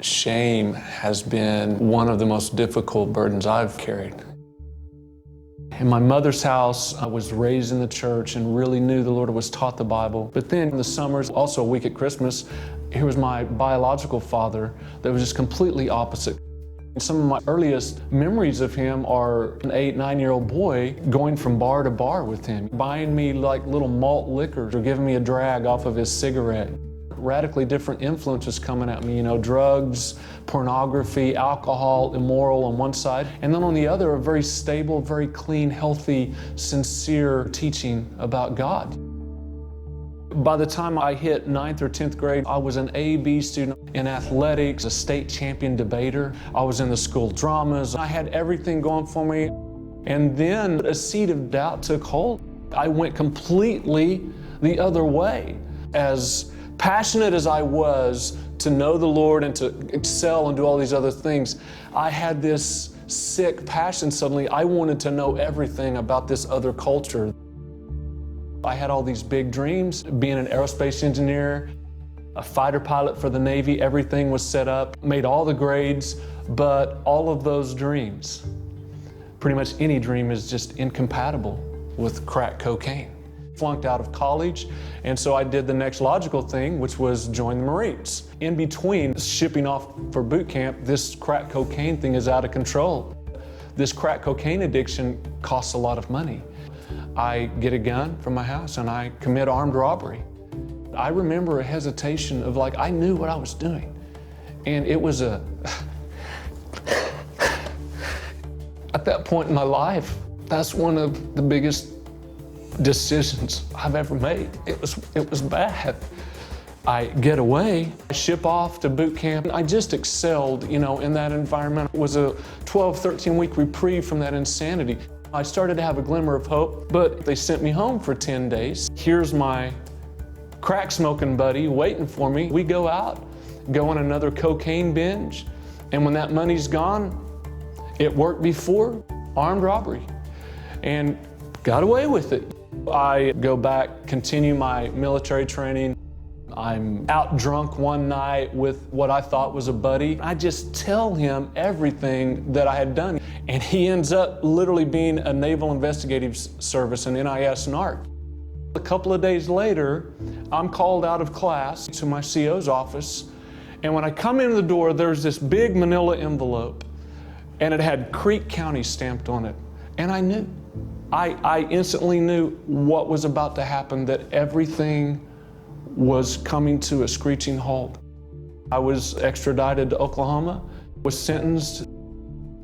Shame has been one of the most difficult burdens I've carried. In my mother's house, I was raised in the church and really knew the Lord, was taught the Bible. But then in the summers, also a week at Christmas, here was my biological father that was just completely opposite. Some of my earliest memories of him are an 8, 9-year-old boy going from bar to bar with him, buying me like little malt liquors or giving me a drag off of his cigarette. Radically different influences coming at me, drugs, pornography, alcohol, immoral on one side, and then on the other, a very stable, very clean, healthy, sincere teaching about God. By the time I hit 9th or 10th grade, I was an A-B student in athletics, a state champion debater. I was in the school dramas. I had everything going for me. And then a seed of doubt took hold. I went completely the other way. As passionate as I was to know the Lord and to excel and do all these other things, I had this sick passion suddenly. I wanted to know everything about this other culture. I had all these big dreams, being an aerospace engineer, a fighter pilot for the Navy. Everything was set up, made all the grades, but all of those dreams, pretty much any dream, is just incompatible with crack cocaine. Flunked out of college, and so I did the next logical thing, which was join the Marines. In between shipping off for boot camp, this crack cocaine thing is out of control. This crack cocaine addiction costs a lot of money. I get a gun from my house and I commit armed robbery. I remember a hesitation of I knew what I was doing. And it was at that point in my life, that's one of the biggest decisions I've ever made. It was bad. I get away, I ship off to boot camp. I just excelled, in that environment. It was a 12, 13-week reprieve from that insanity. I started to have a glimmer of hope, but they sent me home for 10 days. Here's my crack smoking buddy waiting for me. We go out, go on another cocaine binge, and when that money's gone, it worked before, armed robbery, and got away with it. I go back, continue my military training. I'm out drunk one night with what I thought was a buddy. I just tell him everything that I had done, and he ends up literally being a Naval Investigative Service, an NIS narc. A couple of days later, I'm called out of class to my CO's office, and when I come in the door, there's this big manila envelope, and it had Creek County stamped on it, and I knew. I instantly knew what was about to happen, that everything was coming to a screeching halt. I was extradited to Oklahoma, was sentenced.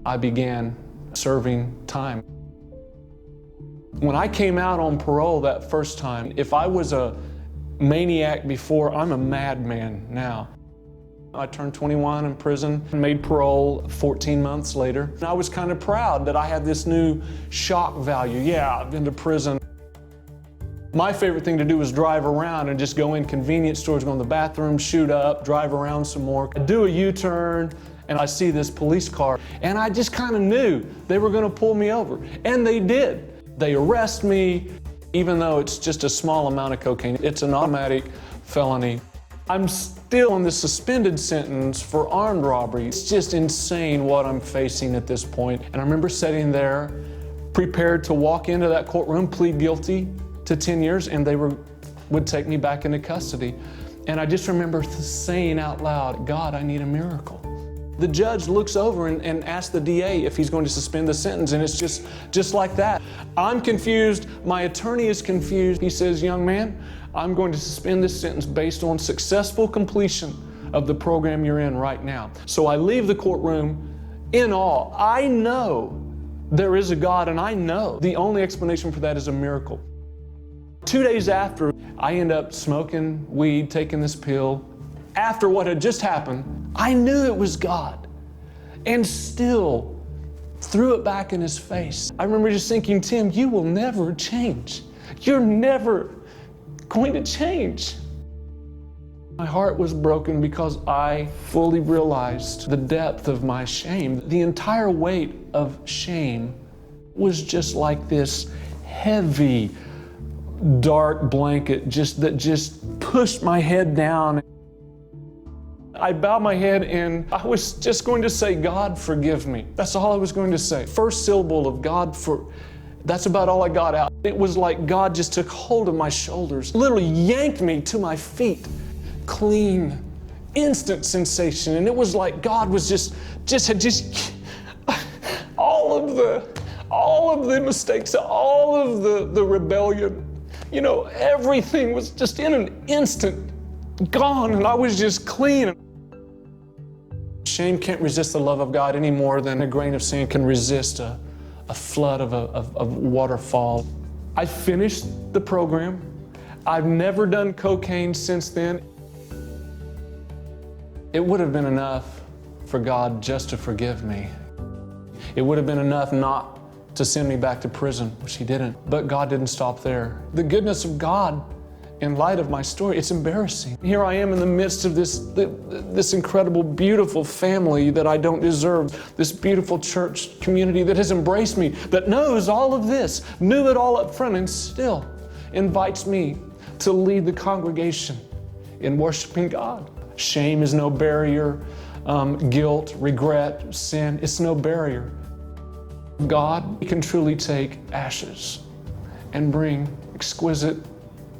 I began serving time. When I came out on parole that first time, if I was a maniac before, I'm a madman now. I turned 21 in prison, made parole 14 months later. And I was kind of proud that I had this new shock value. Yeah, I've been to prison. My favorite thing to do was drive around and just go in convenience stores, go in the bathroom, shoot up, drive around some more. I do a U-turn, and I see this police car, and I just kind of knew they were going to pull me over, and they did. They arrest me, even though it's just a small amount of cocaine. It's an automatic felony. I'm still on this suspended sentence for armed robbery. It's just insane what I'm facing at this point. And I remember sitting there, prepared to walk into that courtroom, plead guilty to 10 years, and they would take me back into custody. And I just remember saying out loud, God, I need a miracle. The judge looks over and asks the DA if he's going to suspend the sentence, and it's just like that. I'm confused, my attorney is confused. He says, young man, I'm going to suspend this sentence based on successful completion of the program you're in right now. So I leave the courtroom in awe. I know there is a God, and I know the only explanation for that is a miracle. 2 days after, I end up smoking weed, taking this pill. After what had just happened, I knew it was God, and still threw it back in his face. I remember just thinking, Tim, you will never change. You're never going to change. My heart was broken because I fully realized the depth of my shame. The entire weight of shame was just like this heavy, dark blanket that just pushed my head down. I bowed my head and I was just going to say, God, forgive me. That's all I was going to say. First syllable of God, that's about all I got out. It was like God just took hold of my shoulders, literally yanked me to my feet. Clean, instant sensation. And it was like God was just all of the mistakes, all of the rebellion, everything was just in an instant gone, and I was just clean. Shame can't resist the love of God any more than a grain of sand can resist a flood of a waterfall. I finished the program. I've never done cocaine since then. It would have been enough for God just to forgive me. It would have been enough not to send me back to prison, which He didn't. But God didn't stop there. The goodness of God, in light of my story, it's embarrassing. Here I am in the midst of this incredible, beautiful family that I don't deserve, this beautiful church community that has embraced me, that knows all of this, knew it all up front, and still invites me to lead the congregation in worshiping God. Shame is no barrier. Guilt, regret, sin, it's no barrier. God can truly take ashes and bring exquisite,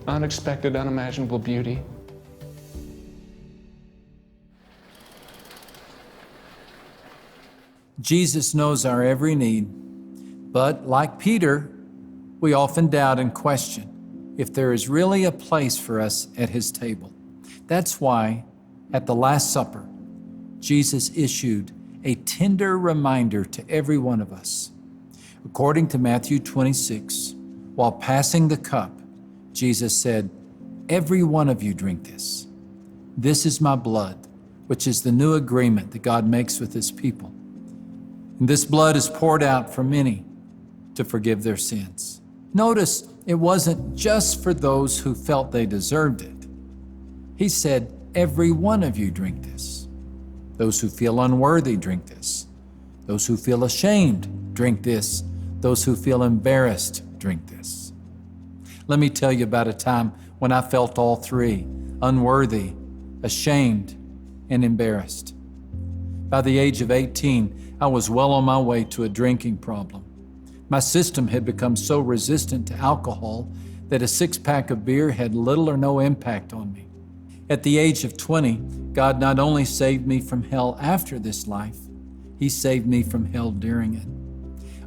unexpected, unimaginable beauty. Jesus knows our every need, but like Peter, we often doubt and question if there is really a place for us at His table. That's why, at the Last Supper, Jesus issued a tender reminder to every one of us. According to Matthew 26, while passing the cup, Jesus said, "Every one of you drink this. This is my blood, which is the new agreement that God makes with His people. And this blood is poured out for many to forgive their sins." Notice it wasn't just for those who felt they deserved it. He said, "Every one of you drink this. Those who feel unworthy, drink this. Those who feel ashamed, drink this. Those who feel embarrassed, drink this." Let me tell you about a time when I felt all three: unworthy, ashamed, and embarrassed. By the age of 18, I was well on my way to a drinking problem. My system had become so resistant to alcohol that a six-pack of beer had little or no impact on me. At the age of 20, God not only saved me from hell after this life, He saved me from hell during it.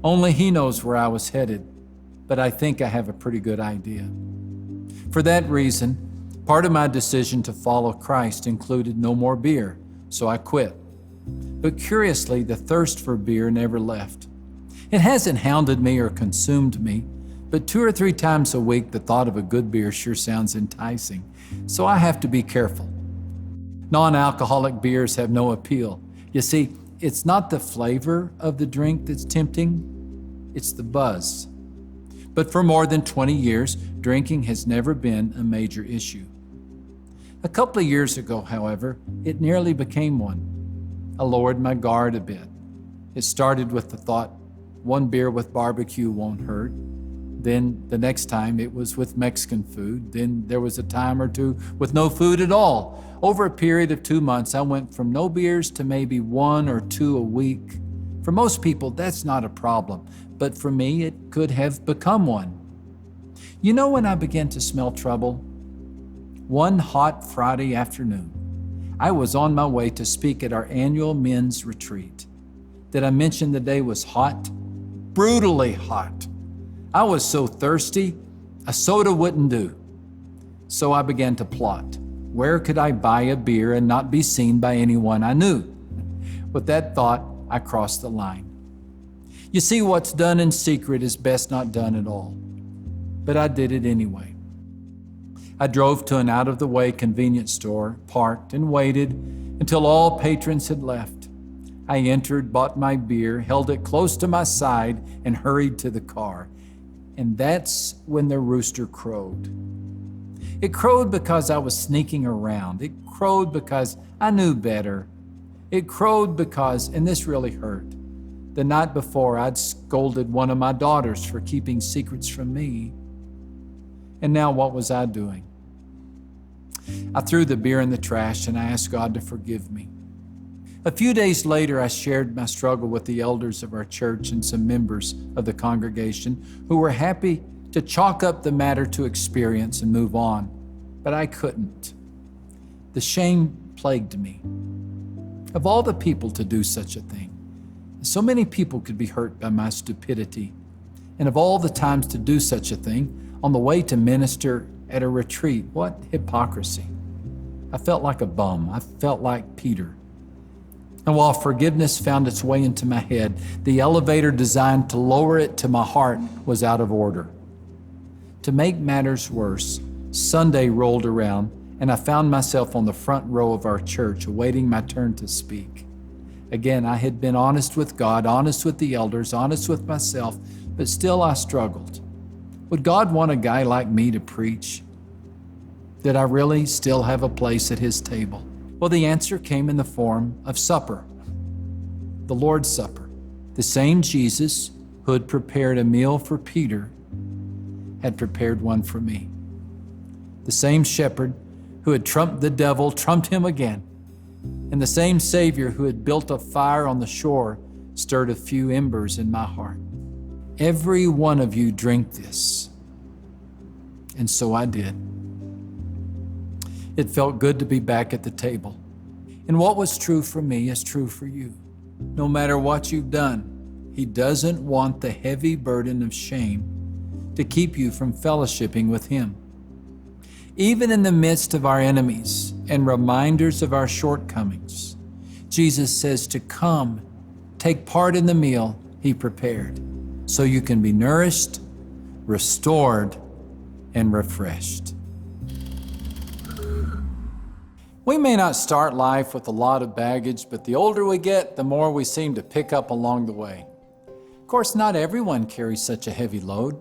Only He knows where I was headed, but I think I have a pretty good idea. For that reason, part of my decision to follow Christ included no more beer, so I quit. But curiously, the thirst for beer never left. It hasn't hounded me or consumed me, but 2 or 3 times a week, the thought of a good beer sure sounds enticing, so I have to be careful. Non-alcoholic beers have no appeal. You see, it's not the flavor of the drink that's tempting, it's the buzz. But for more than 20 years, drinking has never been a major issue. A couple of years ago, however, it nearly became one. I lowered my guard a bit. It started with the thought, one beer with barbecue won't hurt. Then the next time it was with Mexican food. Then there was a time or two with no food at all. Over a period of 2 months, I went from no beers to maybe 1 or 2 a week. For most people, that's not a problem, but for me, it could have become one. You know when I began to smell trouble? One hot Friday afternoon, I was on my way to speak at our annual men's retreat. Did I mention the day was hot? Brutally hot. I was so thirsty, a soda wouldn't do. So I began to plot. Where could I buy a beer and not be seen by anyone I knew? With that thought, I crossed the line. You see, what's done in secret is best not done at all. But I did it anyway. I drove to an out-of-the-way convenience store, parked, and waited until all patrons had left. I entered, bought my beer, held it close to my side, and hurried to the car. And that's when the rooster crowed. It crowed because I was sneaking around. It crowed because I knew better. It crowed because, and this really hurt, the night before I'd scolded one of my daughters for keeping secrets from me. And now what was I doing? I threw the beer in the trash and I asked God to forgive me. A few days later, I shared my struggle with the elders of our church and some members of the congregation who were happy to chalk up the matter to experience and move on, but I couldn't. The shame plagued me. Of all the people to do such a thing, so many people could be hurt by my stupidity. And of all the times to do such a thing, on the way to minister at a retreat, what hypocrisy. I felt like a bum. I felt like Peter. And while forgiveness found its way into my head, the elevator designed to lower it to my heart was out of order. To make matters worse, Sunday rolled around and I found myself on the front row of our church awaiting my turn to speak. Again, I had been honest with God, honest with the elders, honest with myself, but still I struggled. Would God want a guy like me to preach? Did I really still have a place at his table? Well, the answer came in the form of supper, the Lord's Supper. The same Jesus who had prepared a meal for Peter had prepared one for me. The same shepherd who had trumped the devil trumped him again. And the same Savior who had built a fire on the shore stirred a few embers in my heart. Every one of you drink this. And so I did. It felt good to be back at the table. And what was true for me is true for you. No matter what you've done, He doesn't want the heavy burden of shame to keep you from fellowshipping with Him. Even in the midst of our enemies and reminders of our shortcomings, Jesus says to come, take part in the meal He prepared, so you can be nourished, restored, and refreshed. We may not start life with a lot of baggage, but the older we get, the more we seem to pick up along the way. Of course, not everyone carries such a heavy load.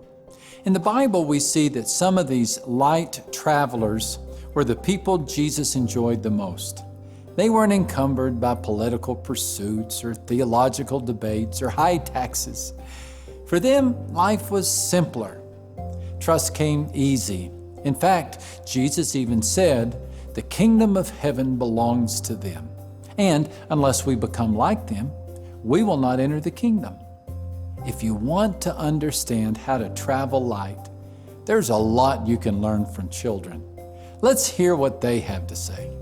In the Bible, we see that some of these light travelers were the people Jesus enjoyed the most. They weren't encumbered by political pursuits or theological debates or high taxes. For them, life was simpler. Trust came easy. In fact, Jesus even said, the kingdom of heaven belongs to them. And unless we become like them, we will not enter the kingdom. If you want to understand how to travel light, there's a lot you can learn from children. Let's hear what they have to say.